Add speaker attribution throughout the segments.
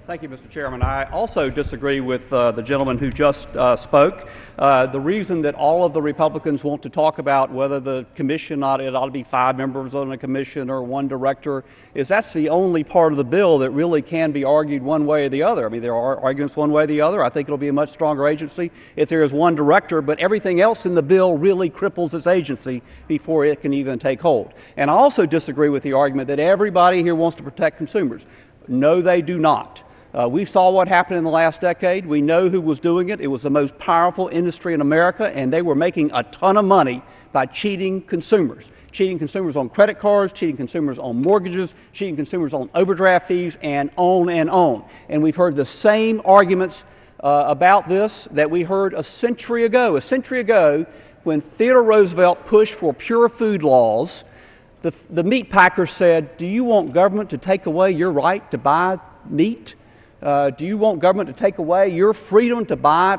Speaker 1: Thank you, Mr. Chairman. I also disagree with the gentleman who just spoke. The reason that all of the Republicans want to talk about whether the commission it ought to be 5 members on a commission or 1 director is that's the only part of the bill that really can be argued one way or the other. I mean, there are arguments one way or the other. I think it'll be a much stronger agency if there is 1 director, but everything else in the bill really cripples its agency before it can even take hold. And I also disagree with the argument that everybody here wants to protect consumers. No, they do not. We saw what happened in the last decade. We know who was doing it. It was the most powerful industry in America, and they were making a ton of money by cheating consumers on credit cards, cheating consumers on mortgages, cheating consumers on overdraft fees, and on and on. And we've heard the same arguments about this that we heard a century ago. A century ago, when Theodore Roosevelt pushed for pure food laws, the meat packers said, "Do you want government to take away your right to buy meat? Do you want government to take away your freedom to buy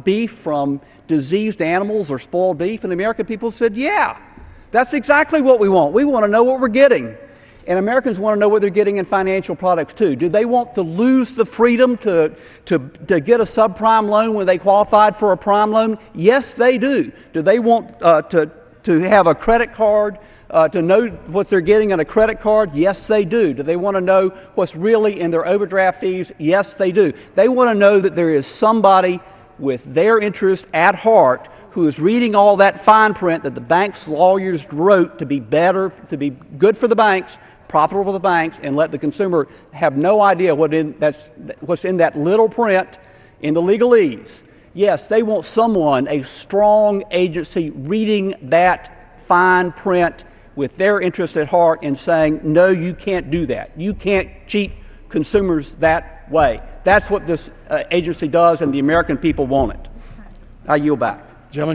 Speaker 1: beef from diseased animals or spoiled beef?" And the American people said, "Yeah, that's exactly what we want. We want to know what we're getting." And Americans want to know what they're getting in financial products too. Do they want to lose the freedom to get a subprime loan when they qualified for a prime loan? Yes, they do. Do they want to have a credit card, to know what they're getting on a credit card? Yes, they do. Do they want to know what's really in their overdraft fees? Yes, they do. They want to know that there is somebody with their interest at heart who is reading all that fine print that the bank's lawyers wrote to be good for the banks, profitable for the banks, and let the consumer have no idea what's in that little print in the legalese. Yes, they want someone, a strong agency, reading that fine print with their interest at heart and saying, no, you can't do that. You can't cheat consumers that way. That's what this agency does, and the American people want it. I yield back.
Speaker 2: Gentlemen,